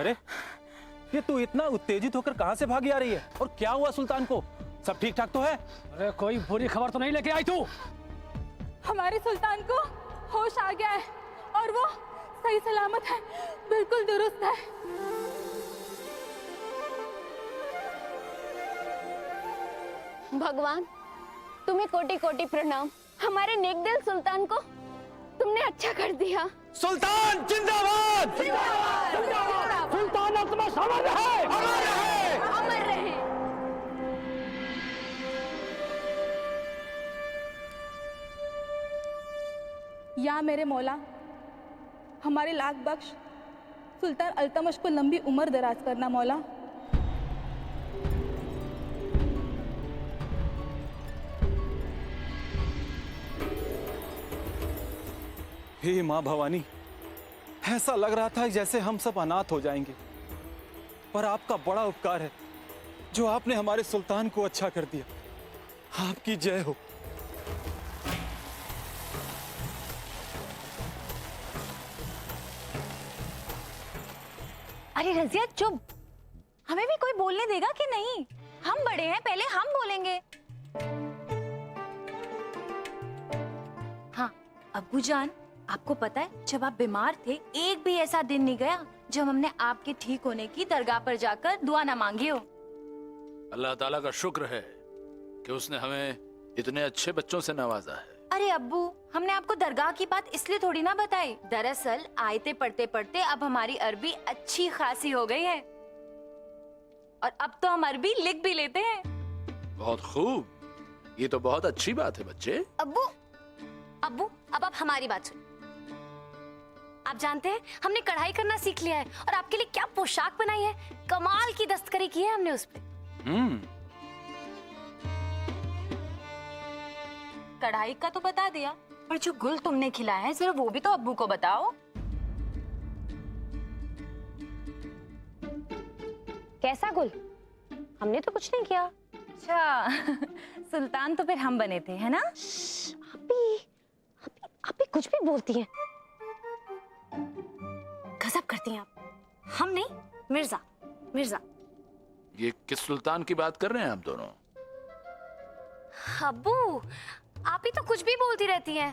अरे ये तू इतना उत्तेजित होकर कहां से भागी आ रही है? और क्या हुआ सुल्तान को? सब ठीक ठाक तो है? अरे कोई बुरी खबर तो नहीं लेके आई तू? हमारे सुल्तान को होश आ गया है और वो सही सलामत है, बिल्कुल दुरुस्त है। भगवान तुम्हें कोटि कोटि प्रणाम। हमारे नेक दिल सुल्तान को तुमने अच्छा कर दिया। सुल्तान जिंदाबाद! सुल्तान अल्तमश अमर रहे! अमर रहे! अमर रहे। या मेरे मौला, हमारे लाख बख्श सुल्तान अल्तमश को लंबी उम्र दराज करना मौला। हे माँ भवानी, ऐसा लग रहा था जैसे हम सब अनाथ हो जाएंगे, पर आपका बड़ा उपकार है जो आपने हमारे सुल्तान को अच्छा कर दिया। आपकी जय हो। अरे रजिया चुप, हमें भी कोई बोलने देगा कि नहीं? हम बड़े हैं, पहले हम बोलेंगे। हाँ अब्बू जान, आपको पता है जब आप बीमार थे एक भी ऐसा दिन नहीं गया जब हमने आपके ठीक होने की दरगाह पर जाकर दुआ ना मांगी हो। अल्लाह ताला का शुक्र है कि उसने हमें इतने अच्छे बच्चों से नवाजा है। अरे अब्बू, हमने आपको दरगाह की बात इसलिए थोड़ी ना बताई। दरअसल आयते पढ़ते पढ़ते अब हमारी अरबी अच्छी खासी हो गई है और अब तो हम अरबी लिख भी लेते हैं। बहुत खूब, ये तो बहुत अच्छी बात है बच्चे। अब्बू अब्बू, अब आप हमारी बात सुनिए। आप जानते हैं हमने कढ़ाई करना सीख लिया है और आपके लिए क्या पोशाक बनाई है। कमाल की दस्तकारी की है हमने उस पे। कढ़ाई का तो बता दिया, पर जो गुल तुमने खिलाया है जरा वो भी तो अब्बू को बताओ। कैसा गुल? हमने तो कुछ नहीं किया। अच्छा सुल्तान तो फिर हम बने थे, है ना? आप भी कुछ भी बोलती हैं। गजब करती हैं आप। हम नहीं, मिर्जा मिर्जा। ये किस सुल्तान की बात कर रहे हैं आप दोनों? अब्बू आप ही तो कुछ भी बोलती रहती हैं।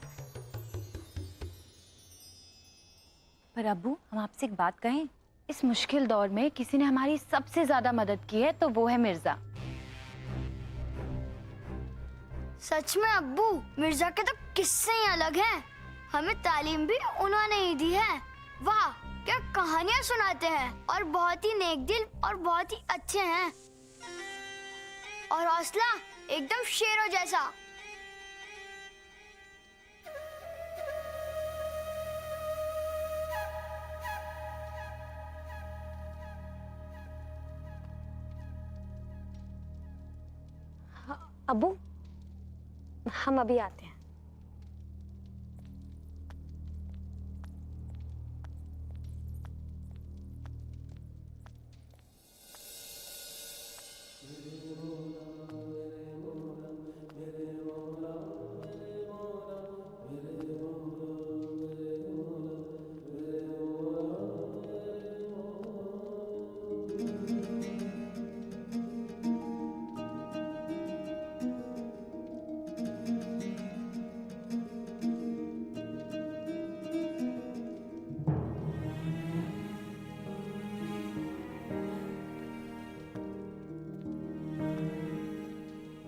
पर अब्बू हम आपसे एक बात कहें, इस मुश्किल दौर में किसी ने हमारी सबसे ज्यादा मदद की है तो वो है मिर्जा। सच में अब्बू, मिर्जा के तो किस्से ही अलग हैं। हमें तालीम भी उन्होंने ही दी है। वाह क्या कहानियां सुनाते हैं और बहुत ही नेक दिल और बहुत ही अच्छे हैं। और हौसला एकदम शेरों जैसा। अब्बू हम अभी आते हैं।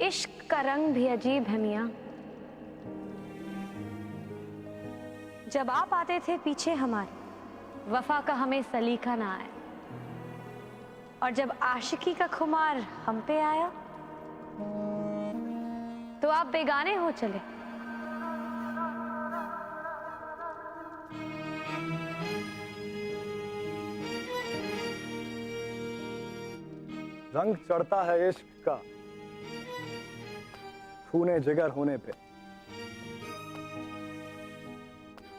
इश्क का रंग भी अजीब है मियां। जब आप आते थे पीछे हमारे, वफा का हमें सलीका ना आया, और जब आशिकी का खुमार हम पे आया तो आप बेगाने हो चले। रंग चढ़ता है इश्क का खूने जिगर होने पे।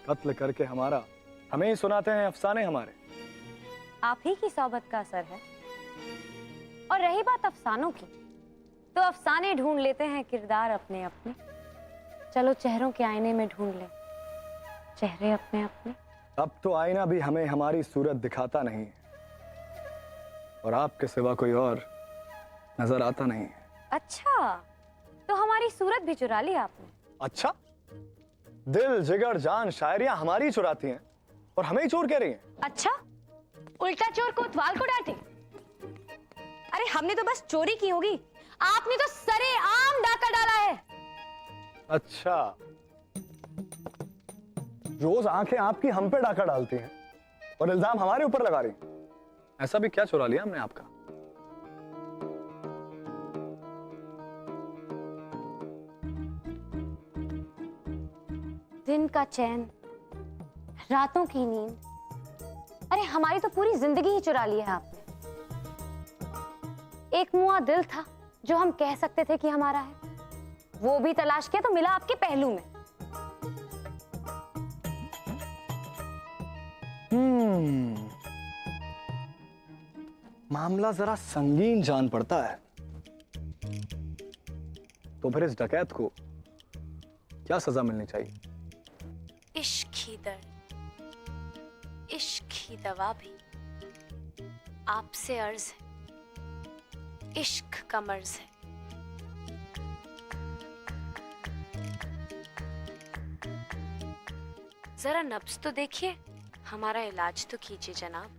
कत्ल करके हमारा हमें ही सुनाते हैं अफसाने हमारे। आप ही की सोबत का असर है। और रही बात अफसानों की, तो अफसाने ढूंढ लेते हैं किरदार अपने अपने। चलो चेहरों के आईने में ढूंढ ले चेहरे अपने अपने। अब तो आईना भी हमें हमारी सूरत दिखाता नहीं है। और आपके सिवा कोई और नजर आता नहीं है। अच्छा, तो हमारी सूरत भी चुरा ली आपने? अच्छा, दिल जिगर जान शायरियां हमारी चुराती हैं और हमें ही चोर कह रही हैं। अच्छा, उल्टा चोर कोतवाल को डांटे। अरे हमने तो बस चोरी की होगी, आपने तो सरेआम डाका डाला है। अच्छा, रोज आंखें आपकी हम पे डाका डालती हैं और इल्जाम हमारे ऊपर लगा रही हैं। ऐसा भी क्या चुरा लिया हमने आपका? दिन का चैन, रातों की नींद, अरे हमारी तो पूरी जिंदगी ही चुरा ली है आपने। एक मुआ दिल था जो हम कह सकते थे कि हमारा है, वो भी तलाश किया तो मिला आपके पहलू में। मामला जरा संगीन जान पड़ता है। तो फिर इस डकैत को क्या सजा मिलनी चाहिए? इश्क ही दर्द, इश्क ही दवा भी आपसे अर्ज है, इश्क का मर्ज है। जरा नब्ज तो देखिए, हमारा इलाज तो कीजिए जनाब।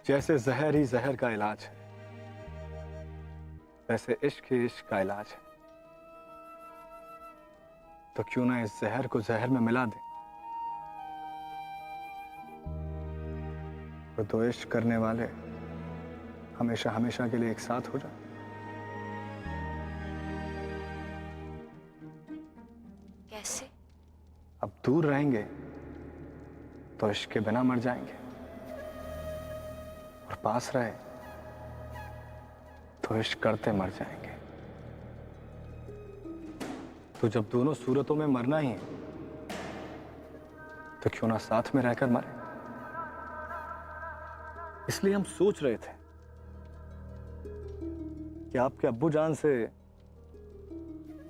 जैसे जहर ही जहर का इलाज है, वैसे इश्क ही इश्क का इलाज है। तो क्यों ना इस जहर को जहर में मिला दे, और दो इश्क करने वाले हमेशा हमेशा के लिए एक साथ हो जाए। कैसे? अब दूर रहेंगे तो इश्क के बिना मर जाएंगे, और पास रहे तो इश्क करते मर जाएंगे। तो जब दोनों सूरतों में मरना ही है, तो क्यों ना साथ में रहकर मरे। इसलिए हम सोच रहे थे कि आपके अब्बू जान से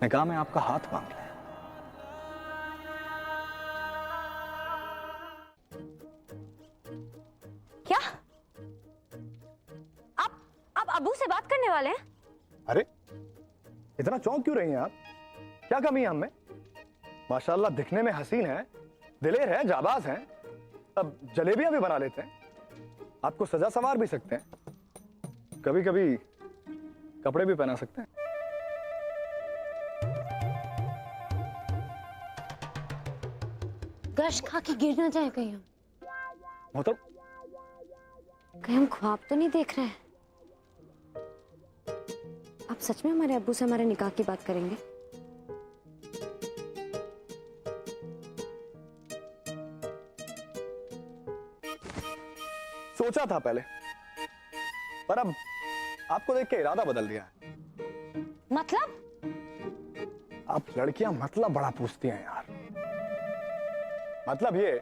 निकाह में आपका हाथ मांग लें। क्या आप अबू से बात करने वाले हैं? अरे इतना चौंक क्यों रही हैं आप? क्या कमी है हमें? माशाल्लाह दिखने में हसीन है, दिलेर है, जाबाज हैं, अब जलेबियां भी बना लेते हैं, आपको सजा संवार भी सकते हैं, कभी कभी कपड़े भी पहना सकते हैं। गश्त खा के गिर ना जाए कहीं हम। मतलब कहीं हम ख्वाब तो नहीं देख रहे हैं? आप सच में हमारे अब्बू से हमारे निकाह की बात करेंगे? सोचा था पहले, पर अब आपको देख के इरादा बदल दिया है। मतलब? आप लड़कियां मतलब बड़ा पूछती हैं यार। मतलब ये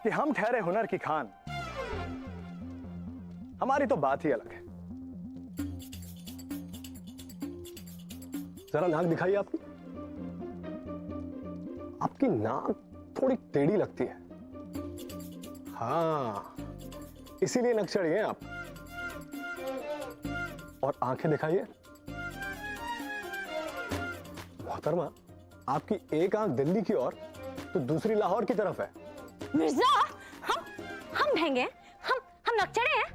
कि हम ठहरे हुनर की खान, हमारी तो बात ही अलग है। जरा नाक दिखाइए आपकी। आपकी नाक थोड़ी टेढ़ी लगती है। हाँ, इसीलिए नक्सड़ी हैं आप। और आंखें दिखाइए। मोहतरमा, आपकी एक आंख दिल्ली की ओर तो दूसरी लाहौर की तरफ है। मिर्जा, हम महंगे हैं, हम नक्चड़े हैं।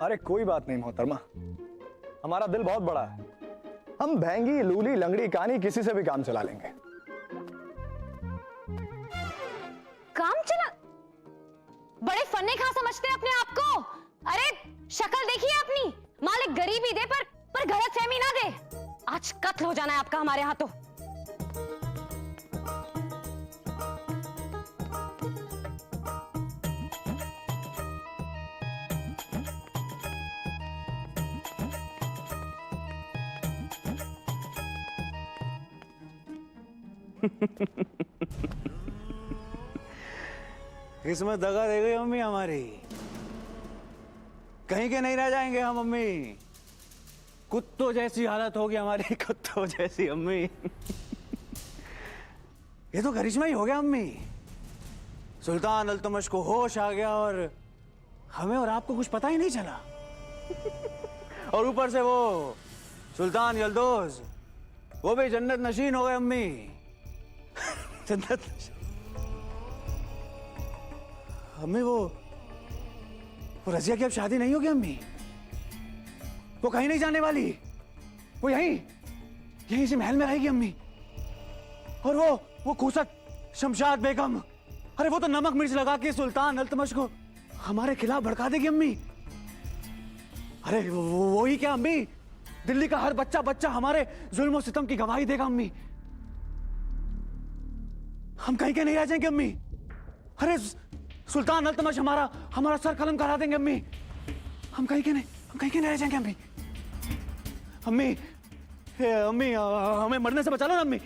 अरे कोई बात नहीं मोहतरमा, हमारा दिल बहुत बड़ा है। हम भैंगी, लूली, लंगड़ी, कानी किसी से भी काम चला लेंगे। काम चला? बड़े फन्ने कहां समझते हैं अपने आप को? अरे शक्ल देखिए अपनी, मालिक गरीबी दे पर गलतफहमी ना दे। आज कत्ल हो जाना है आपका हमारे हाथों। किस्मत दगा दे गई मम्मी हमारी, कहीं के नहीं रह जाएंगे हम मम्मी। कुत्तों जैसी हालत होगी हमारी, कुत्तों जैसी अम्मी। ये तो करिश्मा ही हो गया अम्मी। सुल्तान अल्तमश को होश आ गया और हमें और आपको कुछ पता ही नहीं चला। और ऊपर से वो सुल्तान यल्दोज, वो भी जन्नत नशीन हो गए अम्मी। जन्नत नशीन। अम्मी वो रजिया की अब शादी नहीं होगी अम्मी। वो कहीं नहीं जाने वाली, वो यहीं इसी महल में रहेगी अम्मी। और वो खूसट शमशाद बेगम, अरे वो तो नमक मिर्च लगा के सुल्तान अल्तमश को हमारे खिलाफ भड़का देगी अम्मी। अरे वो ही क्या अम्मी, दिल्ली का हर बच्चा हमारे जुल्म और सितम की गवाही देगा अम्मी। हम कहीं के नहीं रह जाएंगे अम्मी। अरे सुल्तान अल्तमश हमारा सर कलम करा देंगे अम्मी। हम कहीं के नहीं रह जाएंगे अम्मी। अम्मी हमें मरने से बचा लो ना अम्मी।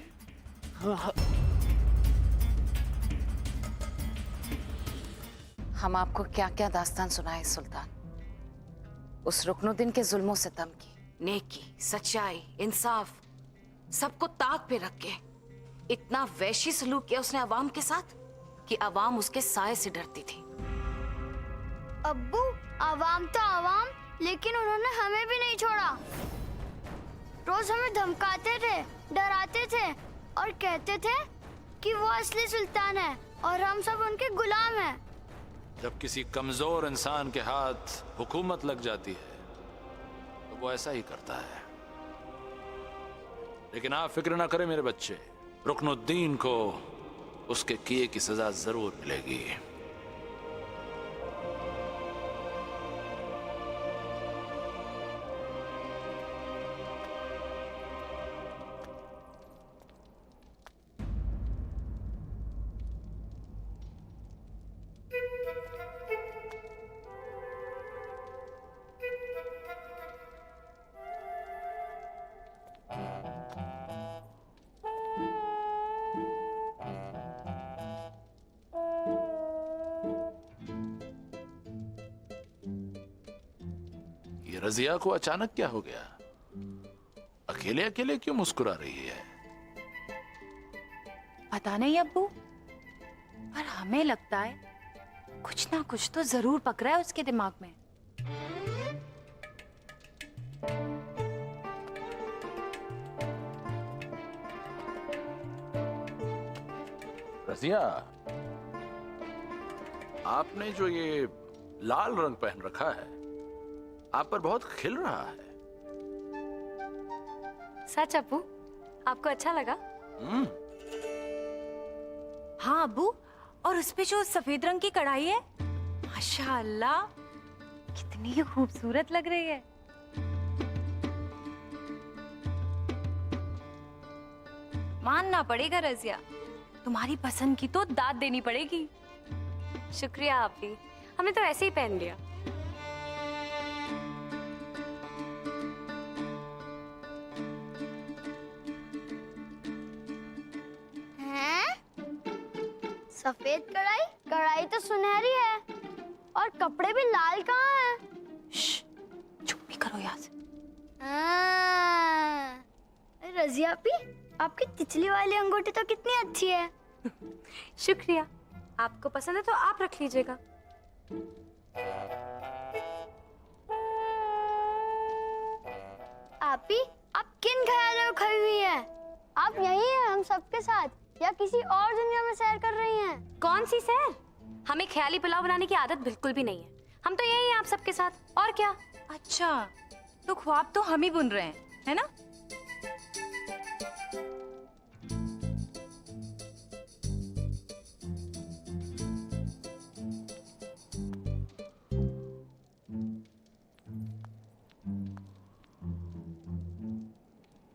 हम आपको क्या क्या दास्तान सुनाए सुल्तान। उस रुकनुद्दीन के जुल्मों सितम की, नेकी, सच्चाई, इंसाफ, सबको ताक पे रख के इतना वैशी सलूक किया उसने अवाम के साथ कि अवाम उसके साए से डरती थी। अब्बू, अवाम तो अवाम, लेकिन उन्होंने हमें भी नहीं छोड़ा। रोज हमें धमकाते थे, डराते थे और कहते थे कि वो असली सुल्तान है और हम सब उनके गुलाम हैं। जब किसी कमजोर इंसान के हाथ हुकूमत लग जाती है तो वो ऐसा ही करता है। लेकिन आप फिक्र ना करें मेरे बच्चे, रुकनुद्दीन को उसके किए की सजा जरूर मिलेगी। रजिया को अचानक क्या हो गया? अकेले अकेले क्यों मुस्कुरा रही है? पता नहीं अब्बू, पर हमें लगता है कुछ ना कुछ तो जरूर पकड़ा है उसके दिमाग में। रजिया, आपने जो ये लाल रंग पहन रखा है आप पर बहुत खिल रहा है। सच अब्बू, आपको अच्छा लगा? हाँ अब्बू, और उसपे जो सफेद रंग की कढ़ाई है, माशाअल्लाह कितनी खूबसूरत लग रही है। मानना पड़ेगा रजिया, तुम्हारी पसंद की तो दाद देनी पड़ेगी। शुक्रिया आपी, हमने तो ऐसे ही पहन लिया। सफेद कढ़ाई, कढ़ाई तो सुनहरी है और कपड़े भी लाल कहाँ हैं? चुप भी करो यार। रजिया पी, आपकी तितली वाली अंगूठी तो कितनी अच्छी है। शुक्रिया, आपको पसंद है तो आप रख लीजिएगा। आपी, आप किन ख्यालों में खोई हुई हैं? आप यही हैं हम सबके साथ या किसी और दुनिया में सैर कर रही हैं? कौन सी सैर? हमें ख्याली पुलाव बनाने की आदत बिल्कुल भी नहीं है। हम तो यही हैं आप सबके साथ, और क्या। अच्छा, तो ख्वाब तो हम ही बुन रहे हैं, है ना?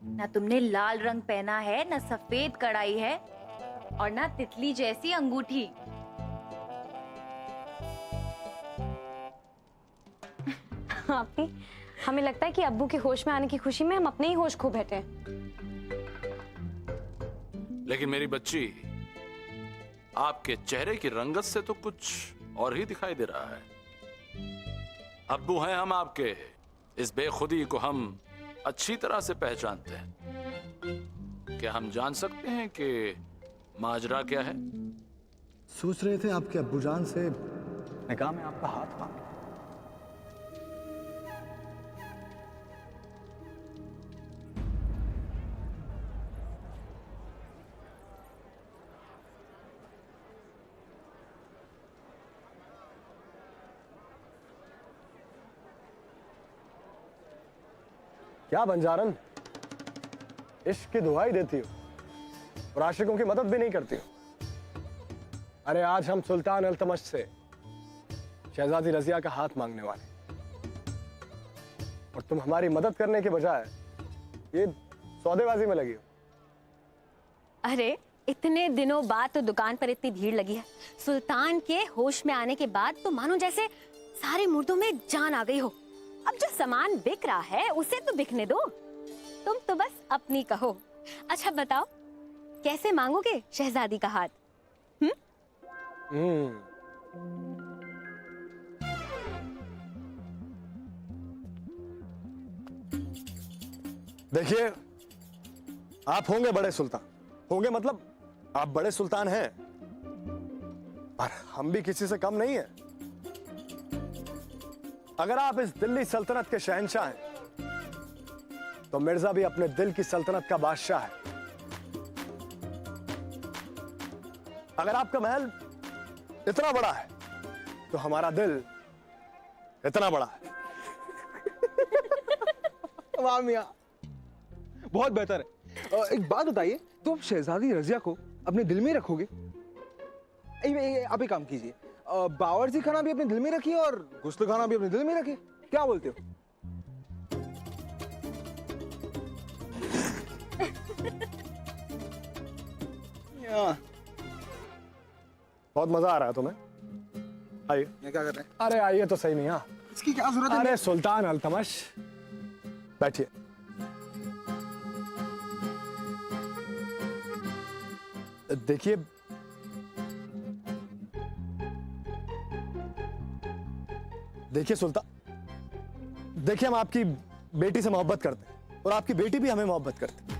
ना तुमने लाल रंग पहना है, ना सफेद कढ़ाई है, और ना तितली जैसी अंगूठी। आपी, हमें लगता है कि अब्बू के होश में आने की खुशी में हम अपने ही होश खो बैठे हैं। लेकिन मेरी बच्ची, आपके चेहरे की रंगत से तो कुछ और ही दिखाई दे रहा है। अब्बू हैं हम आपके, इस बेखुदी को हम अच्छी तरह से पहचानते हैं। क्या हम जान सकते हैं कि माजरा क्या है? सोच रहे थे आपके अब्बूजान से निकाह में आपका हाथ मांगे। क्या बंजारन, इश्क की दुहाई देती हो और आशिकों की मदद भी नहीं करती हो। अरे आज हम सुल्तान अल्तमश से शहजादी रजिया का हाथ मांगने वाले, और तुम हमारी मदद करने के बजाय ये सौदेबाजी में लगी हो। अरे इतने दिनों बाद तो दुकान पर इतनी भीड़ लगी है। सुल्तान के होश में आने के बाद तो मानो जैसे सारे मुर्दों में जान आ गई हो। अब जो सामान बिक रहा है उसे तो बिकने दो, तुम तो बस अपनी कहो। अच्छा बताओ, कैसे मांगोगे शहजादी का हाथ? देखिए, आप होंगे बड़े सुल्तान, होंगे मतलब आप बड़े सुल्तान हैं, और हम भी किसी से कम नहीं हैं। अगर आप इस दिल्ली सल्तनत के शहंशाह हैं, तो मिर्जा भी अपने दिल की सल्तनत का बादशाह है। अगर आपका महल इतना बड़ा है, तो हमारा दिल इतना बड़ा है। वाह मियां, बहुत बेहतर है। एक बात बताइए, तो आप शहजादी रजिया को अपने दिल में रखोगे? आप एक काम कीजिए, बावर्ची खाना भी अपने दिल में रखिए और गुस्ल खाना भी अपने दिल में रखिए। क्या बोलते हो? बहुत मजा आ रहा है तुम्हें? आइए। ये क्या कर रहे हैं? अरे आइए तो सही मियां। इसकी क्या जरूरत है? अरे सुल्तान अल्तमश, बैठिए। देखिए, देखिए सुल्तान, देखिए हम आपकी बेटी से मोहब्बत करते हैं और आपकी बेटी भी हमें मोहब्बत करती है।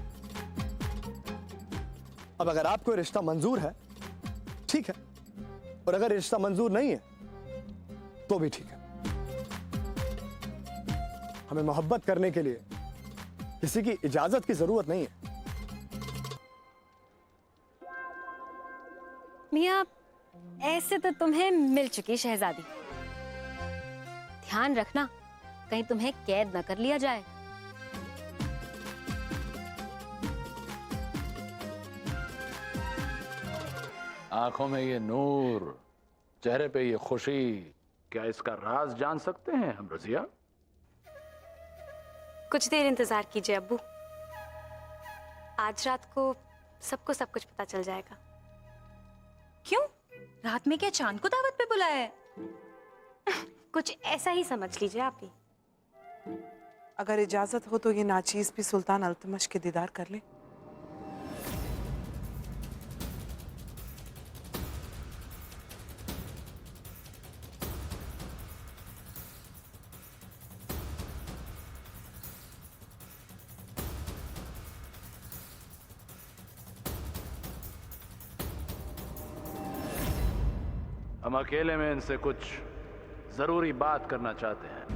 अब अगर आपको ये रिश्ता मंजूर है, ठीक है, और अगर रिश्ता मंजूर नहीं है तो भी ठीक है। हमें मोहब्बत करने के लिए किसी की इजाजत की जरूरत नहीं है। मियां, ऐसे तो तुम्हें मिल चुकी शहजादी। ध्यान रखना कहीं तुम्हें कैद न कर लिया जाए। आंखों में ये नूर, चेहरे पे ये खुशी, क्या इसका राज जान सकते हैं हम रजिया? कुछ देर इंतजार कीजिए अब्बू, आज रात को सबको सब कुछ पता चल जाएगा। क्यों? रात में क्या चांद को दावत पे बुलाया है? कुछ ऐसा ही समझ लीजिए आप भी। अगर इजाजत हो तो ये नाचीज भी सुल्तान अल्तमश के दीदार कर ले। हम अकेले में इनसे कुछ जरूरी बात करना चाहते हैं।